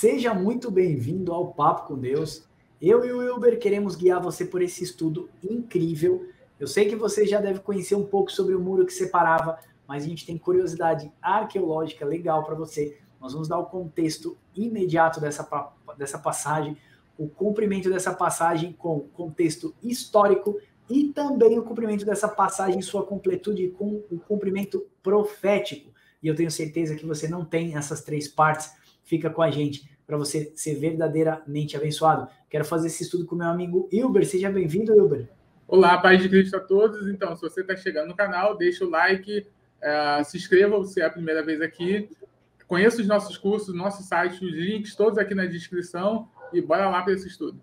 Seja muito bem-vindo ao Papo com Deus. Eu e o Wilber queremos guiar você por esse estudo incrível. Eu sei que você já deve conhecer um pouco sobre o muro que separava, mas a gente tem curiosidade arqueológica legal para você. Nós vamos dar o contexto imediato dessa passagem, o cumprimento dessa passagem com contexto histórico e também o cumprimento dessa passagem em sua completude com o cumprimento profético. E eu tenho certeza que você não tem essas três partes. Fica com a gente para você ser verdadeiramente abençoado. Quero fazer esse estudo com meu amigo Wilber. Seja bem-vindo, Wilber. Olá, paz de Cristo a todos. Então, se você está chegando no canal, deixa o like, se inscreva se é a primeira vez aqui. Conheça os nossos cursos, nosso site, os links todos aqui na descrição e bora lá para esse estudo.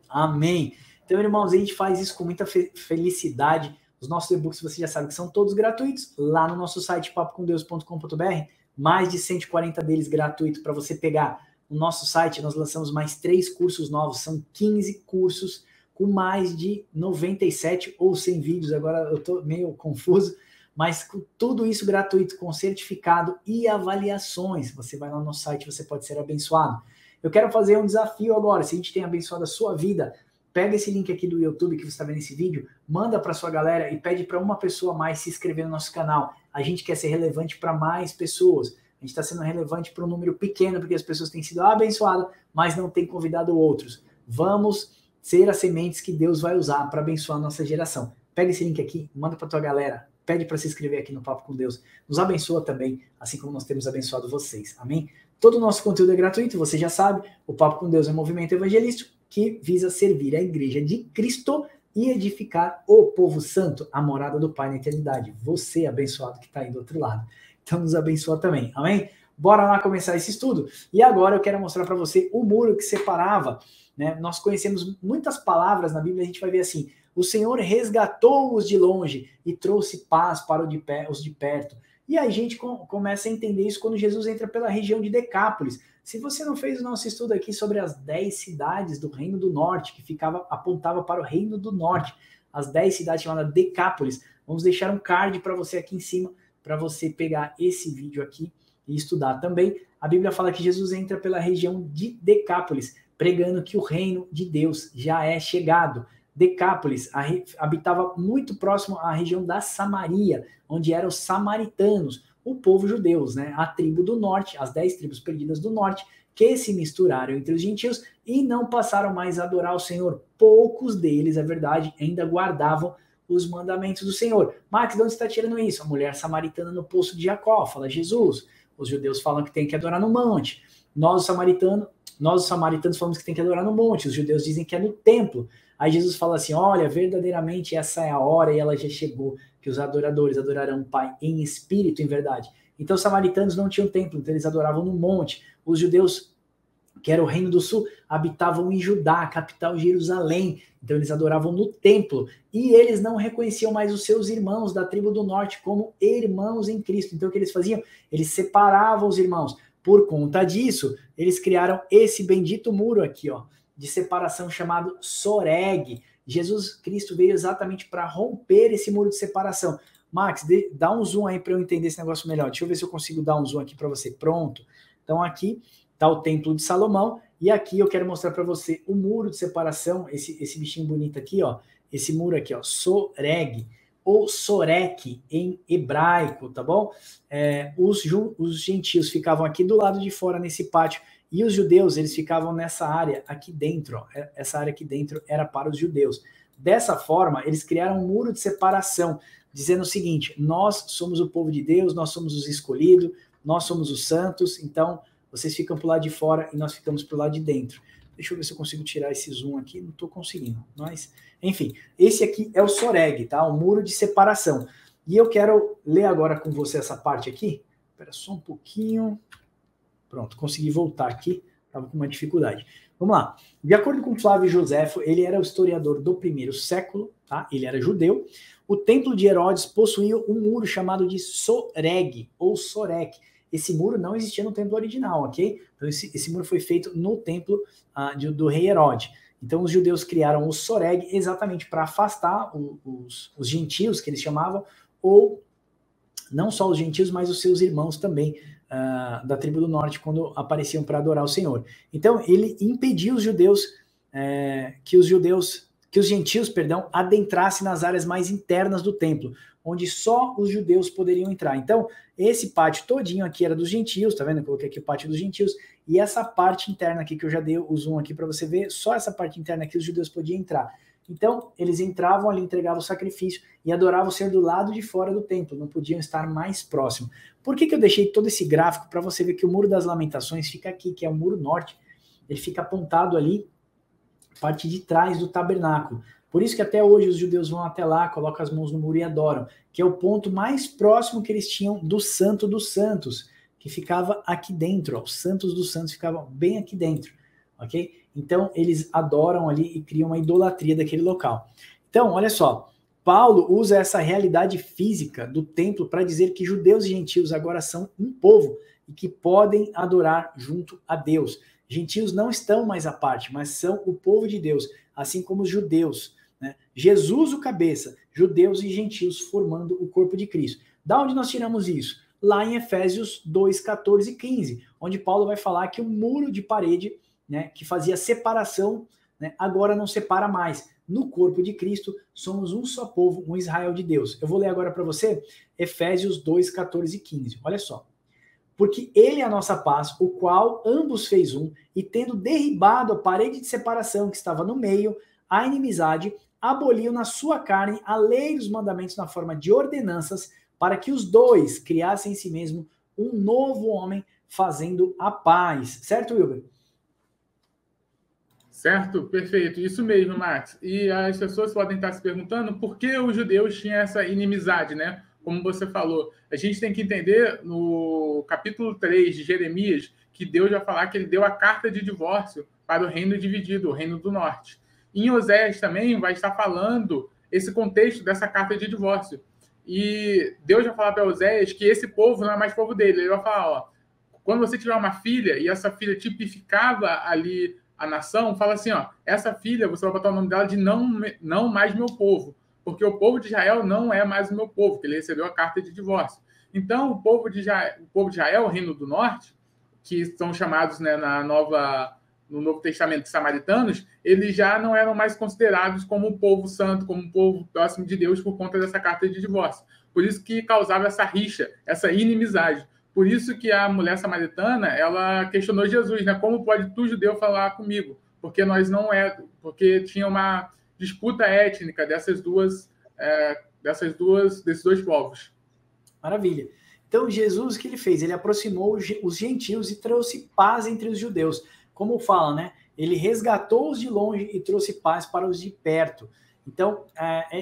Amém. Então, irmãos, a gente faz isso com muita felicidade. Os nossos e-books, você já sabe que são todos gratuitos, lá no nosso site papocomdeus.com.br, mais de 140 deles gratuitos para você pegar. No nosso site, nós lançamos mais 3 cursos novos, são 15 cursos com mais de 97 ou 100 vídeos, agora eu estou meio confuso, mas com tudo isso gratuito, com certificado e avaliações. Você vai lá no nosso site, você pode ser abençoado. Eu quero fazer um desafio agora, se a gente tem abençoado a sua vida, pega esse link aqui do YouTube que você está vendo nesse vídeo, manda para sua galera e pede para uma pessoa a mais se inscrever no nosso canal. A gente quer ser relevante para mais pessoas. A gente está sendo relevante para um número pequeno, porque as pessoas têm sido abençoadas, mas não têm convidado outros. Vamos ser as sementes que Deus vai usar para abençoar a nossa geração. Pega esse link aqui, manda para tua galera, pede para se inscrever aqui no Papo com Deus. Nos abençoa também, assim como nós temos abençoado vocês. Amém? Todo o nosso conteúdo é gratuito, você já sabe. O Papo com Deus é um movimento evangelístico que visa servir a igreja de Cristo e edificar o povo santo, a morada do Pai na eternidade. Você, abençoado que está aí do outro lado. Então nos abençoa também, amém? Bora lá começar esse estudo. E agora eu quero mostrar para você o muro que separava, né? Nós conhecemos muitas palavras na Bíblia, a gente vai ver assim, o Senhor resgatou-os de longe e trouxe paz para os de perto. E aí a gente começa a entender isso quando Jesus entra pela região de Decápolis. Se você não fez o nosso estudo aqui sobre as 10 cidades do Reino do Norte, que apontava para o Reino do Norte, as 10 cidades chamadas Decápolis, vamos deixar um card para você aqui em cima, para você pegar esse vídeo aqui e estudar também. A Bíblia fala que Jesus entra pela região de Decápolis, pregando que o reino de Deus já é chegado. Decápolis habitava muito próximo à região da Samaria, onde eram os samaritanos, o povo judeus, né? A tribo do norte, as 10 tribos perdidas do norte, que se misturaram entre os gentios e não passaram mais a adorar o Senhor. Poucos deles, é verdade, ainda guardavam os mandamentos do Senhor. Max, de onde você está tirando isso? A mulher samaritana no poço de Jacó, fala Jesus. Os judeus falam que tem que adorar no monte. Nós, os samaritanos, falamos que tem que adorar no monte. Os judeus dizem que é no templo. Aí Jesus fala assim, olha, verdadeiramente essa é a hora e ela já chegou, que os adoradores adorarão o Pai em espírito, em verdade. Então os samaritanos não tinham templo, então eles adoravam no monte. Os judeus, que era o reino do sul, habitavam em Judá, a capital Jerusalém. Então eles adoravam no templo. E eles não reconheciam mais os seus irmãos da tribo do norte como irmãos em Cristo. Então o que eles faziam? Eles separavam os irmãos. Por conta disso, eles criaram esse bendito muro aqui, ó, de separação chamado Soreg. Jesus Cristo veio exatamente para romper esse muro de separação. Max, dá um zoom aí para eu entender esse negócio melhor. Deixa eu ver se eu consigo dar um zoom aqui para você. Pronto. Então aqui está o Templo de Salomão e aqui eu quero mostrar para você o muro de separação, esse bichinho bonito aqui, ó, esse muro aqui, ó, Soreg ou Sorek em hebraico, tá bom? Os gentios ficavam aqui do lado de fora nesse pátio e os judeus, eles ficavam nessa área aqui dentro, ó. Essa área aqui dentro era para os judeus. Dessa forma, eles criaram um muro de separação, dizendo o seguinte, nós somos o povo de Deus, nós somos os escolhidos, nós somos os santos, então vocês ficam pro lado de fora e nós ficamos pro lado de dentro. Deixa eu ver se eu consigo tirar esse zoom aqui, não estou conseguindo, mas, enfim, esse aqui é o Soreg, tá? O muro de separação. E eu quero ler agora com você essa parte aqui, espera só um pouquinho, pronto, consegui voltar aqui, estava com uma dificuldade. Vamos lá, de acordo com Flávio Joséfo, ele era o historiador do primeiro século, tá? Ele era judeu, o templo de Herodes possuía um muro chamado de Soreg, ou Sorek. Esse muro não existia no templo original, ok? Então esse muro foi feito no templo do rei Herodes. Então os judeus criaram o Soreg exatamente para afastar os gentios, que eles chamavam, ou não só os gentios, mas os seus irmãos também, da tribo do norte quando apareciam para adorar o Senhor. Então, ele impediu os judeus, que os gentios, adentrassem nas áreas mais internas do templo, onde só os judeus poderiam entrar. Então, esse pátio todinho aqui era dos gentios, tá vendo? Eu coloquei aqui o pátio dos gentios, e essa parte interna aqui, que eu já dei o zoom aqui para você ver, só essa parte interna aqui os judeus podiam entrar. Então, eles entravam ali, entregavam o sacrifício e adoravam o Senhor do lado de fora do templo, não podiam estar mais próximo. Por que eu deixei todo esse gráfico? Para você ver que o Muro das Lamentações fica aqui, que é o Muro Norte. Ele fica apontado ali, parte de trás do tabernáculo. Por isso que até hoje os judeus vão até lá, colocam as mãos no muro e adoram, que é o ponto mais próximo que eles tinham do Santo dos Santos, que ficava aqui dentro, ó. Os Santos dos Santos ficavam bem aqui dentro, ok? Então, eles adoram ali e criam uma idolatria daquele local. Então, olha só, Paulo usa essa realidade física do templo para dizer que judeus e gentios agora são um povo e que podem adorar junto a Deus. Gentios não estão mais à parte, mas são o povo de Deus, assim como os judeus, né? Jesus, o cabeça, judeus e gentios formando o corpo de Cristo. Da onde nós tiramos isso? Lá em Efésios 2, 14 e 15, onde Paulo vai falar que o muro de parede, né, que fazia separação, né, agora não separa mais. No corpo de Cristo, somos um só povo, um Israel de Deus. Eu vou ler agora para você Efésios 2, 14 e 15. Olha só. Porque ele é a nossa paz, o qual ambos fez um, e tendo derribado a parede de separação que estava no meio, a inimizade, aboliu na sua carne a lei dos mandamentos na forma de ordenanças, para que os dois criassem em si mesmo um novo homem, fazendo a paz. Certo, Wilber? Certo, perfeito, isso mesmo, Max. E as pessoas podem estar se perguntando por que os judeus tinham essa inimizade, né? Como você falou, a gente tem que entender no capítulo 3 de Jeremias que Deus vai falar que ele deu a carta de divórcio para o reino dividido, o reino do norte. Em Oséias também vai estar falando esse contexto dessa carta de divórcio. E Deus vai falar para Oséias que esse povo não é mais povo dele. Ele vai falar, ó, quando você tiver uma filha e essa filha tipificava ali a nação, fala assim, ó, essa filha, você vai botar o nome dela de não mais meu povo, porque o povo de Israel não é mais o meu povo, porque ele recebeu a carta de divórcio. Então, o povo de Israel, o reino do norte, que são chamados, né, no Novo Testamento de samaritanos, eles já não eram mais considerados como um povo santo, como um povo próximo de Deus por conta dessa carta de divórcio. Por isso que causava essa rixa, essa inimizade. Por isso que a mulher samaritana, ela questionou Jesus, né? Como pode tu, judeu, falar comigo? Porque porque tinha uma disputa étnica desses dois povos. Maravilha. Então, Jesus, o que ele fez? Ele aproximou os gentios e trouxe paz entre os judeus. Como fala, né? Ele resgatou os de longe e trouxe paz para os de perto. Então,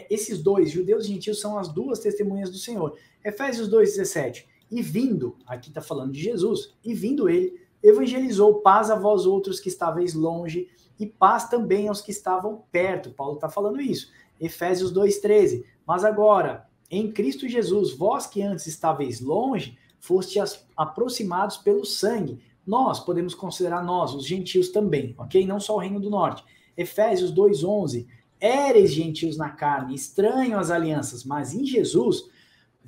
esses dois, judeus e gentios, são as duas testemunhas do Senhor. Efésios 2,17. E vindo, aqui está falando de Jesus, e vindo ele, evangelizou paz a vós outros que estáveis longe, e paz também aos que estavam perto. Paulo está falando isso. Efésios 2,13. Mas agora, em Cristo Jesus, vós que antes estáveis longe, fostes aproximados pelo sangue. Nós podemos considerar nós, os gentios também, ok? Não só o reino do norte. Efésios 2,11. Éreis gentios na carne, estranho às alianças, mas em Jesus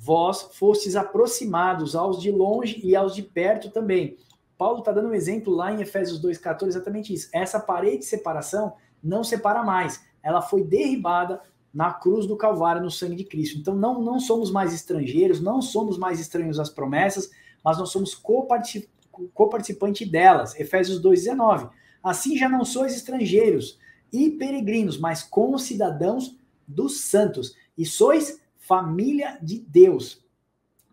vós fostes aproximados aos de longe e aos de perto também. Paulo está dando um exemplo lá em Efésios 2,14, exatamente isso. Essa parede de separação não separa mais. Ela foi derribada na cruz do Calvário, no sangue de Cristo. Então não somos mais estrangeiros, não somos mais estranhos às promessas, mas nós somos coparticipante delas. Efésios 2,19. Assim já não sois estrangeiros e peregrinos, mas concidadãos dos santos. E sois família de Deus.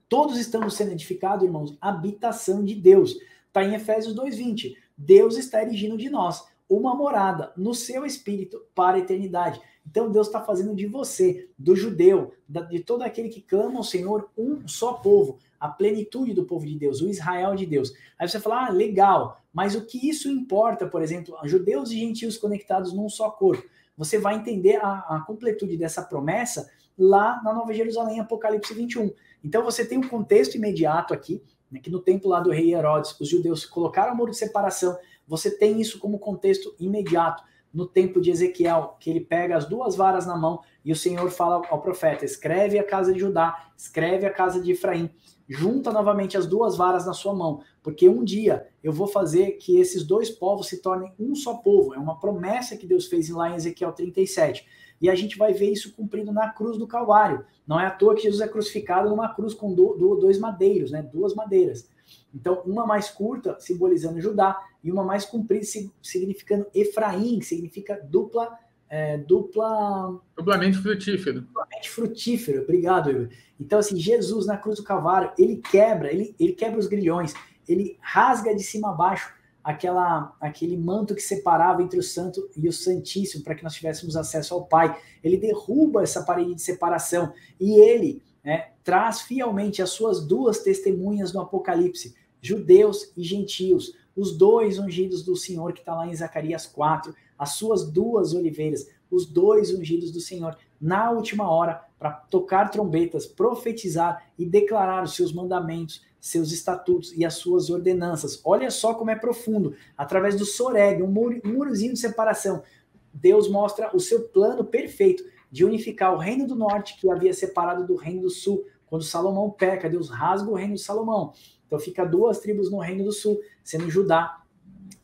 Todos estamos sendo edificados, irmãos, habitação de Deus. Está em Efésios 2,20. Deus está erigindo de nós uma morada no seu espírito para a eternidade. Então Deus está fazendo de você, do judeu, de todo aquele que clama ao Senhor, um só povo, a plenitude do povo de Deus, o Israel de Deus. Aí você fala, legal, mas o que isso importa, por exemplo, judeus e gentios conectados num só corpo? Você vai entender a completude dessa promessa lá na Nova Jerusalém, Apocalipse 21. Então você tem um contexto imediato aqui, né, que no tempo lá do rei Herodes, os judeus colocaram o muro de separação, você tem isso como contexto imediato. no tempo de Ezequiel, que ele pega as duas varas na mão e o Senhor fala ao profeta, escreve a casa de Judá, escreve a casa de Efraim, junta novamente as duas varas na sua mão, porque um dia eu vou fazer que esses dois povos se tornem um só povo. É uma promessa que Deus fez lá em Ezequiel 37. E a gente vai ver isso cumprido na cruz do Calvário. Não é à toa que Jesus é crucificado numa cruz com dois madeiros, né? Duas madeiras. Então, uma mais curta, simbolizando Judá, e uma mais comprida, significando Efraim, que significa duplamente frutífero. Duplamente frutífero, obrigado, Igor. Então, assim, Jesus na cruz do Calvário, ele quebra os grilhões, ele rasga de cima a baixo aquele manto que separava entre o santo e o santíssimo, para que nós tivéssemos acesso ao Pai. Ele derruba essa parede de separação e ele traz fielmente as suas duas testemunhas no Apocalipse, judeus e gentios, os dois ungidos do Senhor, que está lá em Zacarias 4, as suas duas oliveiras, os dois ungidos do Senhor, na última hora, para tocar trombetas, profetizar e declarar os seus mandamentos, seus estatutos e as suas ordenanças. Olha só como é profundo. Através do soreg, um murozinho de separação, Deus mostra o seu plano perfeito de unificar o reino do norte, que havia separado do reino do sul. Quando Salomão peca, Deus rasga o reino de Salomão. Então fica 2 tribos no reino do sul, sendo Judá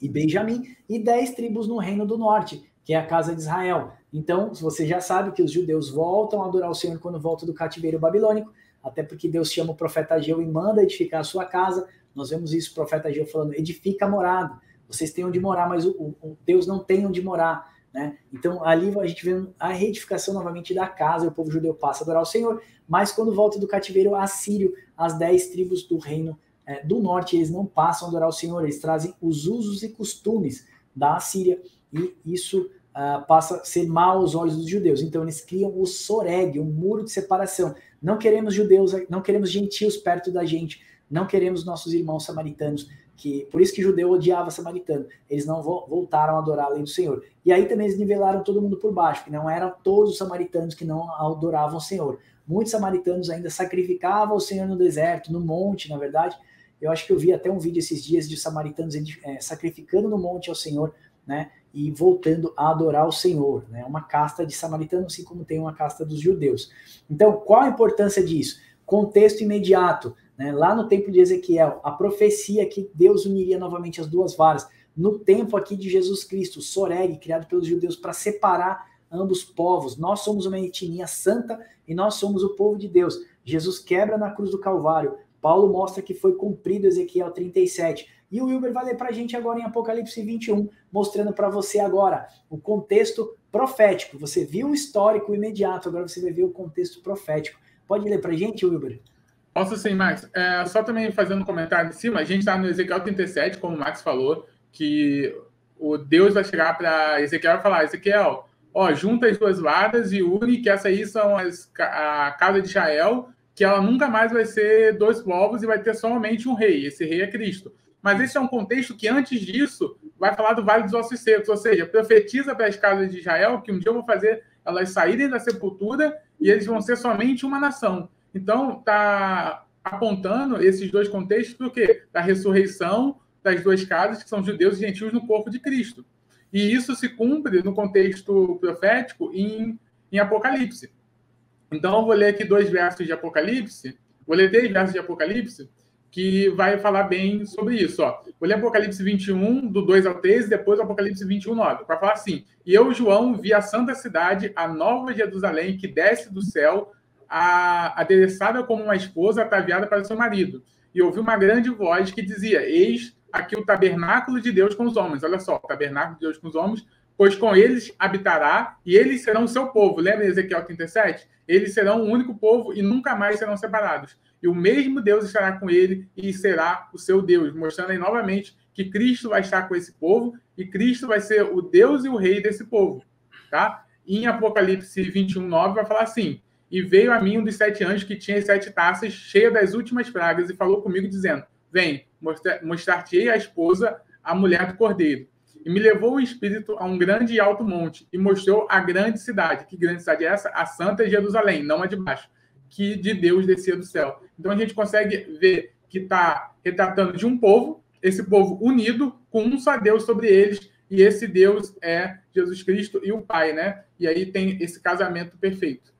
e Benjamim, e 10 tribos no reino do norte, que é a casa de Israel. Então, você já sabe que os judeus voltam a adorar o Senhor quando voltam do cativeiro babilônico, até porque Deus chama o profeta Ageu e manda edificar a sua casa. Nós vemos isso, o profeta Ageu falando, edifica a morada. Vocês têm onde morar, mas o Deus não tem onde morar, né? Então, ali a gente vê a reedificação novamente da casa, e o povo judeu passa a adorar o Senhor, mas quando volta do cativeiro assírio, as 10 tribos do reino do norte, eles não passam a adorar o Senhor, eles trazem os usos e costumes da Assíria, e isso passa a ser mal aos olhos dos judeus. Então eles criam o soreg, o muro de separação. Não queremos judeus, não queremos gentios perto da gente, não queremos nossos irmãos samaritanos, por isso que judeu odiava samaritano. Eles não voltaram a adorar além do Senhor. E aí também eles nivelaram todo mundo por baixo, que não eram todos os samaritanos que não adoravam o Senhor. Muitos samaritanos ainda sacrificavam o Senhor no deserto, no monte, na verdade. Eu acho que eu vi até um vídeo esses dias de samaritanos sacrificando no monte ao Senhor, né, e voltando a adorar o Senhor, né, uma casta de samaritanos, assim como tem uma casta dos judeus. Então, qual a importância disso? Contexto imediato, né, lá no tempo de Ezequiel, a profecia que Deus uniria novamente as duas varas, no tempo aqui de Jesus Cristo, o soreg, criado pelos judeus para separar ambos povos. Nós somos uma etnia santa e nós somos o povo de Deus. Jesus quebra na cruz do Calvário. Paulo mostra que foi cumprido Ezequiel 37. E o Wilber vai ler para a gente agora em Apocalipse 21, mostrando para você agora o contexto profético. Você viu o histórico imediato, agora você vai ver o contexto profético. Pode ler para a gente, Wilber? Posso sim, Max. Só também fazendo um comentário em cima, a gente está no Ezequiel 37, como o Max falou, que o Deus vai chegar para Ezequiel e falar, Ezequiel, junta as duas varas e une, que essas aí são a casa de Israel, que ela nunca mais vai ser 2 povos e vai ter somente um rei. Esse rei é Cristo. Mas esse é um contexto que, antes disso, vai falar do Vale dos Ossos Secos, ou seja, profetiza para as casas de Israel que um dia eu vou fazer elas saírem da sepultura e eles vão ser somente uma nação. Então, está apontando esses 2 contextos para o quê? Da ressurreição das 2 casas, que são judeus e gentios no corpo de Cristo. E isso se cumpre no contexto profético em Apocalipse. Então, eu vou ler aqui 2 versos de Apocalipse, vou ler 3 versos de Apocalipse, que vai falar bem sobre isso. Vou ler Apocalipse 21, do 2 ao 13, depois Apocalipse 21, 9, para falar assim, e eu, João, vi a santa cidade, a nova Jerusalém, que desce do céu, adereçada como uma esposa ataviada para seu marido. E ouvi uma grande voz que dizia, eis aqui o tabernáculo de Deus com os homens. Olha só, o tabernáculo de Deus com os homens, pois com eles habitará, e eles serão o seu povo. Lembra de Ezequiel 37? Eles serão um único povo e nunca mais serão separados. E o mesmo Deus estará com ele e será o seu Deus, mostrando aí novamente que Cristo vai estar com esse povo e Cristo vai ser o Deus e o rei desse povo. Tá? E em Apocalipse 21, 9 vai falar assim, e veio a mim um dos 7 anjos que tinha as 7 taças cheias das últimas pragas e falou comigo dizendo, vem, mostrar-te-ei a esposa, a mulher do cordeiro. E me levou o Espírito a um grande e alto monte e mostrou a grande cidade. Que grande cidade é essa? A Santa Jerusalém, não a de baixo, que de Deus descia do céu. Então a gente consegue ver que está retratando de um povo, esse povo unido, com um só Deus sobre eles, e esse Deus é Jesus Cristo e o Pai, né? E aí tem esse casamento perfeito.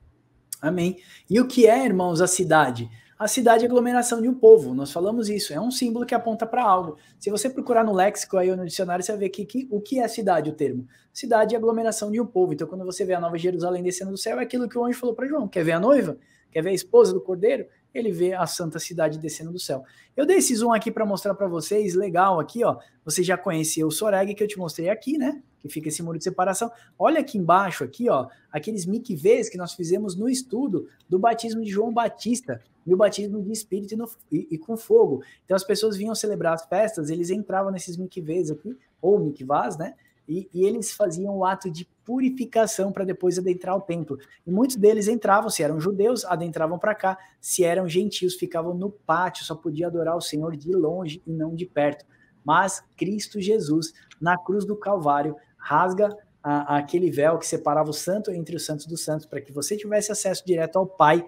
Amém. E o que é, irmãos, a cidade? A cidade é a aglomeração de um povo, nós falamos isso, é um símbolo que aponta para algo. Se você procurar no léxico aí ou no dicionário, você vai ver que o que é cidade, o termo. Cidade é a aglomeração de um povo, então quando você vê a Nova Jerusalém descendo do céu, é aquilo que o anjo falou para João, quer ver a noiva? Quer ver a esposa do cordeiro? Ele vê a santa cidade descendo do céu. Eu dei esse zoom aqui para mostrar para vocês, legal aqui, ó, você já conhecia o Soreg que eu te mostrei aqui, né? Que fica esse muro de separação. Olha aqui embaixo, aqui, ó, aqueles mikvês que nós fizemos no estudo do batismo de João Batista e o batismo de Espírito e com fogo. Então as pessoas vinham celebrar as festas, eles entravam nesses mikvês aqui, ou mikvás, né? E eles faziam o ato de purificação para depois adentrar o templo. E muitos deles entravam, se eram judeus, adentravam para cá, se eram gentios, ficavam no pátio, só podia adorar o Senhor de longe e não de perto. Mas Cristo Jesus, na cruz do Calvário, rasga aquele véu que separava o santo entre os santos dos santos, para que você tivesse acesso direto ao Pai,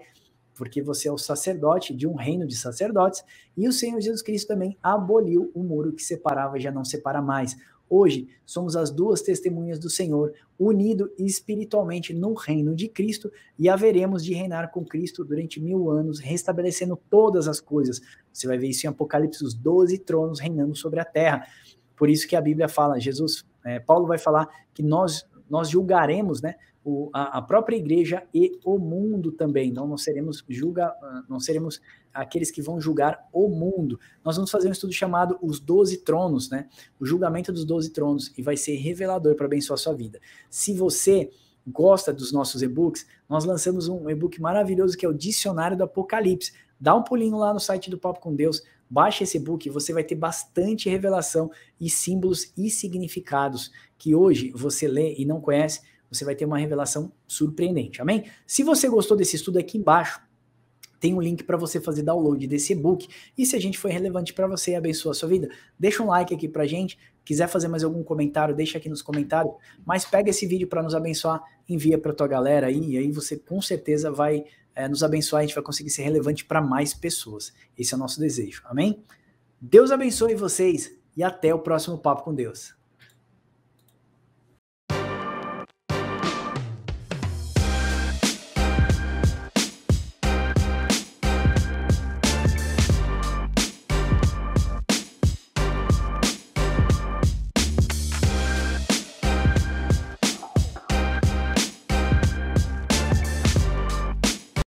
porque você é o sacerdote de um reino de sacerdotes, e o Senhor Jesus Cristo também aboliu o muro que separava e já não separa mais. Hoje, somos as duas testemunhas do Senhor, unidos espiritualmente no reino de Cristo, e haveremos de reinar com Cristo durante 1000 anos, restabelecendo todas as coisas. Você vai ver isso em Apocalipse, os 12 tronos reinando sobre a terra. Por isso que a Bíblia fala, Paulo vai falar que nós julgaremos, né, a própria igreja e o mundo também. Não seremos aqueles que vão julgar o mundo. Nós vamos fazer um estudo chamado Os 12 Tronos, né? O julgamento dos 12 tronos, e vai ser revelador para abençoar a sua vida. Se você gosta dos nossos e-books, nós lançamos um e-book maravilhoso que é o Dicionário do Apocalipse. Dá um pulinho lá no site do Papo com Deus, baixa esse e-book, você vai ter bastante revelação e símbolos e significados que hoje você lê e não conhece, você vai ter uma revelação surpreendente, amém? Se você gostou desse estudo, aqui embaixo tem um link para você fazer download desse e-book, e se a gente foi relevante para você e abençoa a sua vida, deixa um like aqui pra gente, quiser fazer mais algum comentário, deixa aqui nos comentários, mas pega esse vídeo para nos abençoar, envia para tua galera aí, e aí você com certeza vai nos abençoar, a gente vai conseguir ser relevante para mais pessoas. Esse é o nosso desejo, amém? Deus abençoe vocês e até o próximo Papo com Deus.